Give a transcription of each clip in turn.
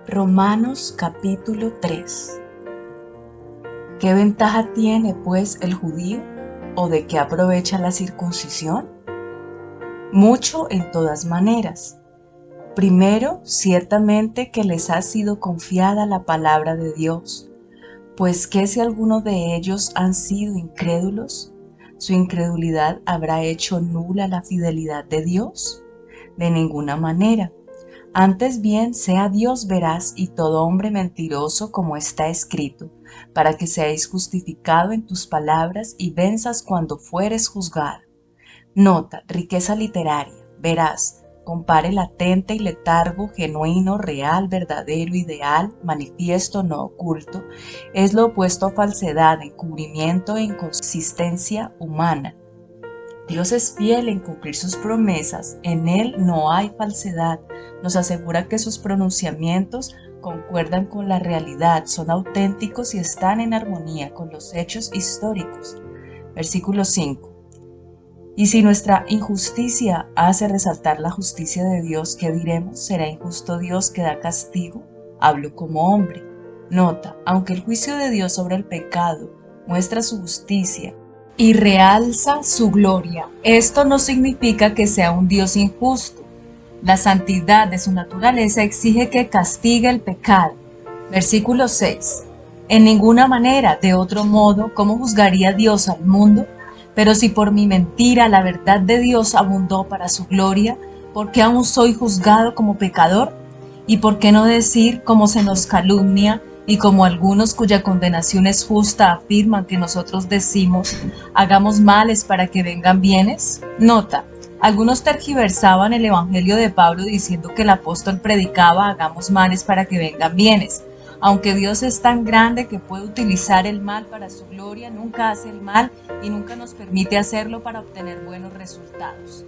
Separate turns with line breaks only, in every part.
Romanos capítulo 3. ¿Qué ventaja tiene, pues, el judío? ¿O de qué aprovecha la circuncisión? Mucho en todas maneras. Primero, ciertamente que les ha sido confiada la palabra de Dios, pues que si alguno de ellos han sido incrédulos, ¿su incredulidad habrá hecho nula la fidelidad de Dios? De ninguna manera. Antes bien, sea Dios veraz y todo hombre mentiroso, como está escrito, para que seáis justificado en tus palabras y venzas cuando fueres juzgado. Nota, riqueza literaria, veraz, compare latente y letargo, genuino, real, verdadero, ideal, manifiesto, no oculto, es lo opuesto a falsedad, encubrimiento e inconsistencia humana. Dios es fiel en cumplir sus promesas, en Él no hay falsedad, nos asegura que sus pronunciamientos concuerdan con la realidad, son auténticos y están en armonía con los hechos históricos. Versículo 5. Y si nuestra injusticia hace resaltar la justicia de Dios, ¿qué diremos? ¿Será injusto Dios que da castigo? Hablo como hombre. Nota, aunque el juicio de Dios sobre el pecado muestra su justicia y realza su gloria, esto no significa que sea un Dios injusto. La santidad de su naturaleza exige que castigue el pecado. Versículo 6. En ninguna manera, de otro modo, ¿cómo juzgaría Dios al mundo? Pero si por mi mentira la verdad de Dios abundó para su gloria, ¿por qué aún soy juzgado como pecador? ¿Y por qué no decir, como se nos calumnia, y como algunos cuya condenación es justa afirman que nosotros decimos, hagamos males para que vengan bienes? Nota, algunos tergiversaban el evangelio de Pablo diciendo que el apóstol predicaba, hagamos males para que vengan bienes. Aunque Dios es tan grande que puede utilizar el mal para su gloria, nunca hace el mal y nunca nos permite hacerlo para obtener buenos resultados.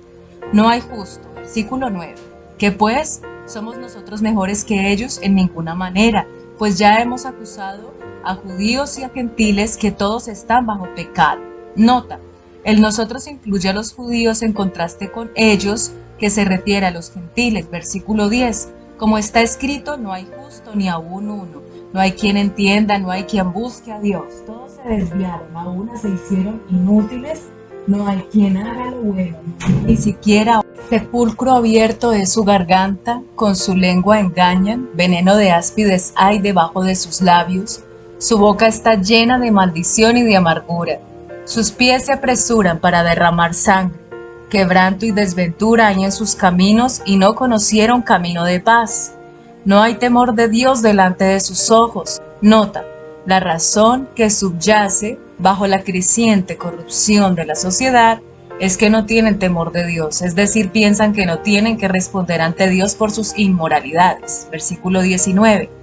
No hay justo. Versículo 9. ¿Qué pues? ¿Somos nosotros mejores que ellos? En ninguna manera, pues ya hemos acusado a judíos y a gentiles que todos están bajo pecado. Nota, el nosotros incluye a los judíos en contraste con ellos, que se refiere a los gentiles. Versículo 10. Como está escrito, no hay justo ni aún uno, no hay quien entienda, no hay quien busque a Dios. Todos se desviaron, a una se hicieron inútiles, no hay quien haga lo bueno, ni siquiera sepulcro abierto es su garganta, con su lengua engañan, veneno de áspides hay debajo de sus labios, su boca está llena de maldición y de amargura, sus pies se apresuran para derramar sangre. Quebranto y desventura hay en sus caminos y no conocieron camino de paz. No hay temor de Dios delante de sus ojos. Nota, la razón que subyace bajo la creciente corrupción de la sociedad es que no tienen temor de Dios, es decir, piensan que no tienen que responder ante Dios por sus inmoralidades. Versículo 19.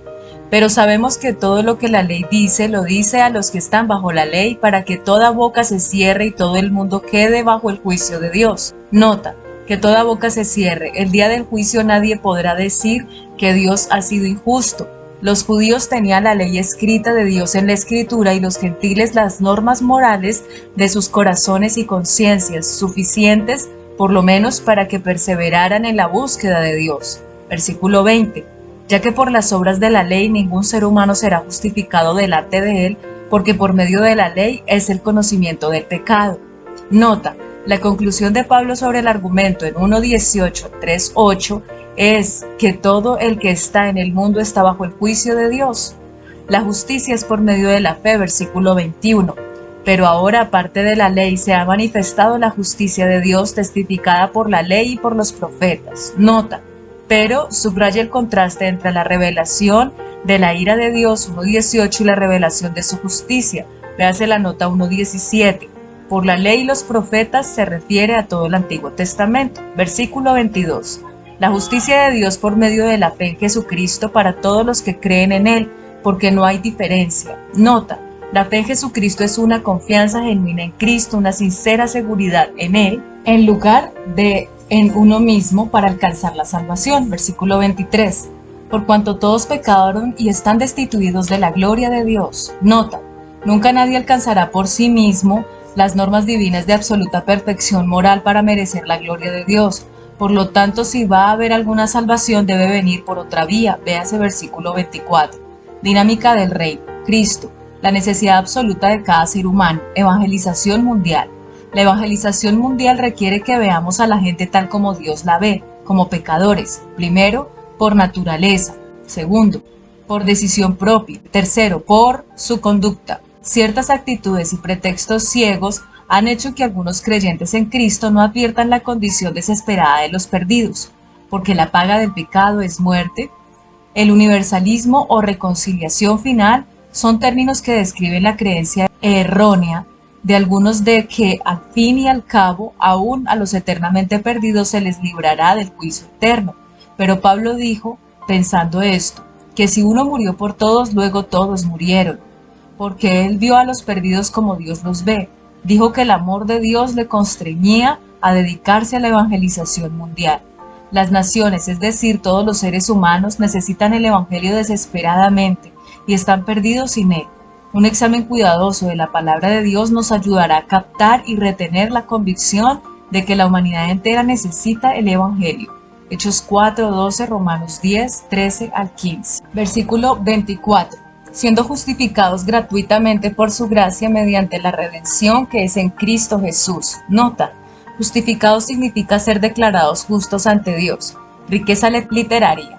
Pero sabemos que todo lo que la ley dice, lo dice a los que están bajo la ley, para que toda boca se cierre y todo el mundo quede bajo el juicio de Dios. Nota, que toda boca se cierre. El día del juicio nadie podrá decir que Dios ha sido injusto. Los judíos tenían la ley escrita de Dios en la escritura y los gentiles las normas morales de sus corazones y conciencias, suficientes por lo menos para que perseveraran en la búsqueda de Dios. Versículo 20. Ya que por las obras de la ley ningún ser humano será justificado delante de él, porque por medio de la ley es el conocimiento del pecado. Nota, la conclusión de Pablo sobre el argumento en 1:18, 3:8 es que todo el que está en el mundo está bajo el juicio de Dios. La justicia es por medio de la fe, versículo 21. Pero ahora, aparte de la ley, se ha manifestado la justicia de Dios testificada por la ley y por los profetas. Nota, pero subraya el contraste entre la revelación de la ira de Dios 1:18 y la revelación de su justicia. Véase la nota 1:17. Por la ley y los profetas se refiere a todo el Antiguo Testamento. Versículo 22. La justicia de Dios por medio de la fe en Jesucristo para todos los que creen en Él, porque no hay diferencia. Nota, la fe en Jesucristo es una confianza genuina en Cristo, una sincera seguridad en Él, en lugar de en uno mismo para alcanzar la salvación. Versículo 23. Por cuanto todos pecaron y están destituidos de la gloria de Dios. Nota, nunca nadie alcanzará por sí mismo las normas divinas de absoluta perfección moral para merecer la gloria de Dios. Por lo tanto, si va a haber alguna salvación, debe venir por otra vía. Véase versículo 24. Dinámica del reino. Cristo. La necesidad absoluta de cada ser humano. Evangelización mundial. La evangelización mundial requiere que veamos a la gente tal como Dios la ve, como pecadores. Primero, por naturaleza. Segundo, por decisión propia. Tercero, por su conducta. Ciertas actitudes y pretextos ciegos han hecho que algunos creyentes en Cristo no adviertan la condición desesperada de los perdidos, porque la paga del pecado es muerte. El universalismo o reconciliación final son términos que describen la creencia errónea de algunos de que al fin y al cabo aún a los eternamente perdidos se les librará del juicio eterno. Pero Pablo dijo, pensando esto, que si uno murió por todos, luego todos murieron, porque él vio a los perdidos como Dios los ve. Dijo que el amor de Dios le constreñía a dedicarse a la evangelización mundial. Las naciones, es decir, todos los seres humanos, necesitan el evangelio desesperadamente y están perdidos sin él. Un examen cuidadoso de la palabra de Dios nos ayudará a captar y retener la convicción de que la humanidad entera necesita el evangelio. Hechos 4:12, Romanos 10:13 al 15. Versículo 24. Siendo justificados gratuitamente por su gracia mediante la redención que es en Cristo Jesús. Nota, justificados significa ser declarados justos ante Dios. Riqueza literaria.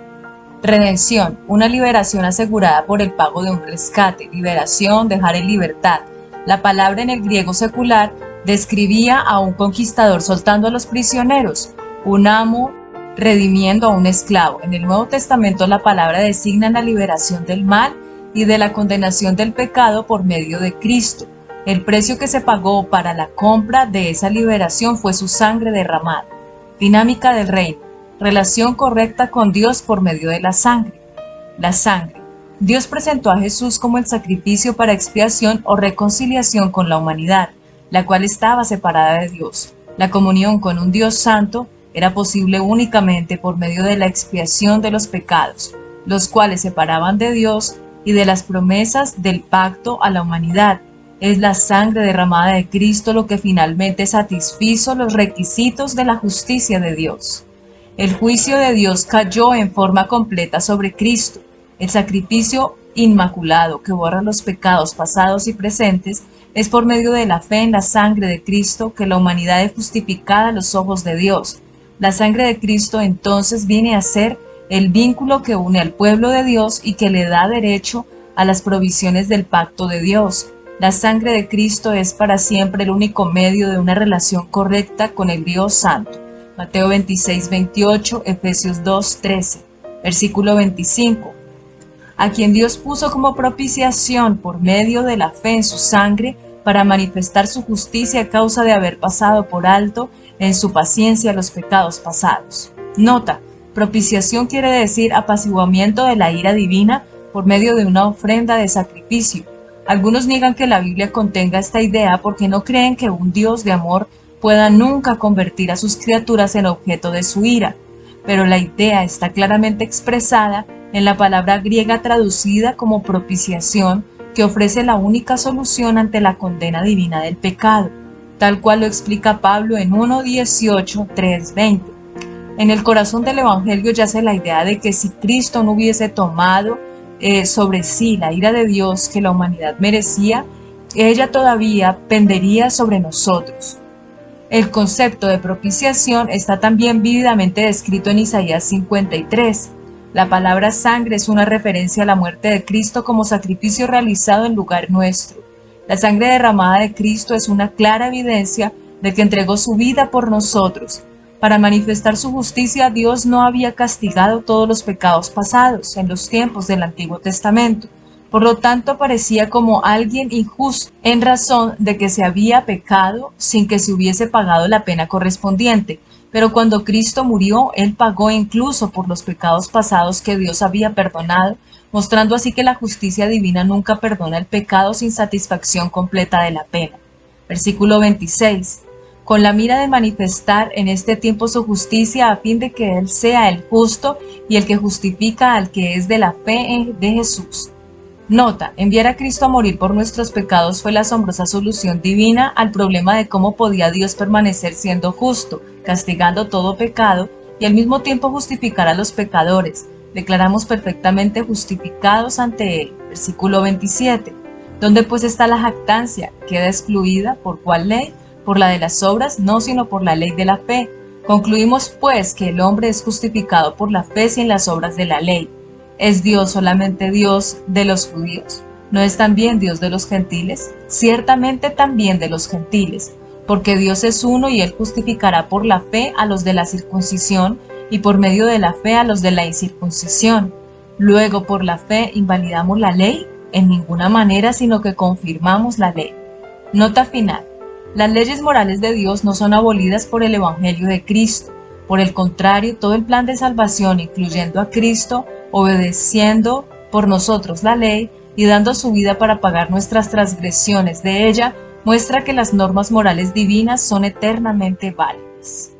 Redención, una liberación asegurada por el pago de un rescate. Liberación, dejar en libertad. La palabra en el griego secular describía a un conquistador soltando a los prisioneros, un amo redimiendo a un esclavo. En el Nuevo Testamento la palabra designa la liberación del mal y de la condenación del pecado por medio de Cristo. El precio que se pagó para la compra de esa liberación fue su sangre derramada. Dinámica del reino. Relación correcta con Dios por medio de la sangre. La sangre. Dios presentó a Jesús como el sacrificio para expiación o reconciliación con la humanidad, la cual estaba separada de Dios. La comunión con un Dios santo era posible únicamente por medio de la expiación de los pecados, los cuales separaban de Dios y de las promesas del pacto a la humanidad. Es la sangre derramada de Cristo lo que finalmente satisfizo los requisitos de la justicia de Dios. El juicio de Dios cayó en forma completa sobre Cristo. El sacrificio inmaculado que borra los pecados pasados y presentes es por medio de la fe en la sangre de Cristo que la humanidad es justificada a los ojos de Dios. La sangre de Cristo entonces viene a ser el vínculo que une al pueblo de Dios y que le da derecho a las provisiones del pacto de Dios. La sangre de Cristo es para siempre el único medio de una relación correcta con el Dios Santo. Mateo 26:28, Efesios 2:13, versículo 25. A quien Dios puso como propiciación por medio de la fe en su sangre para manifestar su justicia a causa de haber pasado por alto en su paciencia los pecados pasados. Nota, propiciación quiere decir apaciguamiento de la ira divina por medio de una ofrenda de sacrificio. Algunos niegan que la Biblia contenga esta idea porque no creen que un Dios de amor pueda nunca convertir a sus criaturas en objeto de su ira, pero la idea está claramente expresada en la palabra griega traducida como propiciación, que ofrece la única solución ante la condena divina del pecado, tal cual lo explica Pablo en 1:18-3:20. En el corazón del Evangelio yace la idea de que si Cristo no hubiese tomado sobre sí la ira de Dios que la humanidad merecía, ella todavía pendería sobre nosotros. El concepto de propiciación está también vívidamente descrito en Isaías 53. La palabra sangre es una referencia a la muerte de Cristo como sacrificio realizado en lugar nuestro. La sangre derramada de Cristo es una clara evidencia de que entregó su vida por nosotros. Para manifestar su justicia, Dios no había castigado todos los pecados pasados en los tiempos del Antiguo Testamento. Por lo tanto, parecía como alguien injusto, en razón de que se había pecado sin que se hubiese pagado la pena correspondiente. Pero cuando Cristo murió, Él pagó incluso por los pecados pasados que Dios había perdonado, mostrando así que la justicia divina nunca perdona el pecado sin satisfacción completa de la pena. Versículo 26. Con la mira de manifestar en este tiempo su justicia a fin de que Él sea el justo y el que justifica al que es de la fe de Jesús. Nota, enviar a Cristo a morir por nuestros pecados fue la asombrosa solución divina al problema de cómo podía Dios permanecer siendo justo, castigando todo pecado, y al mismo tiempo justificar a los pecadores. Declaramos perfectamente justificados ante Él. Versículo 27. ¿Dónde pues está la jactancia? ¿Queda excluida? ¿Por cuál ley? ¿Por la de las obras? No, sino por la ley de la fe. Concluimos pues que el hombre es justificado por la fe sin las obras de la ley. ¿Es Dios solamente Dios de los judíos? ¿No es también Dios de los gentiles? Ciertamente también de los gentiles, porque Dios es uno y Él justificará por la fe a los de la circuncisión y por medio de la fe a los de la incircuncisión. Luego, por la fe, ¿invalidamos la ley? En ninguna manera, sino que confirmamos la ley. Nota final. Las leyes morales de Dios no son abolidas por el Evangelio de Cristo. Por el contrario, todo el plan de salvación, incluyendo a Cristo, obedeciendo por nosotros la ley y dando su vida para pagar nuestras transgresiones de ella, muestra que las normas morales divinas son eternamente válidas.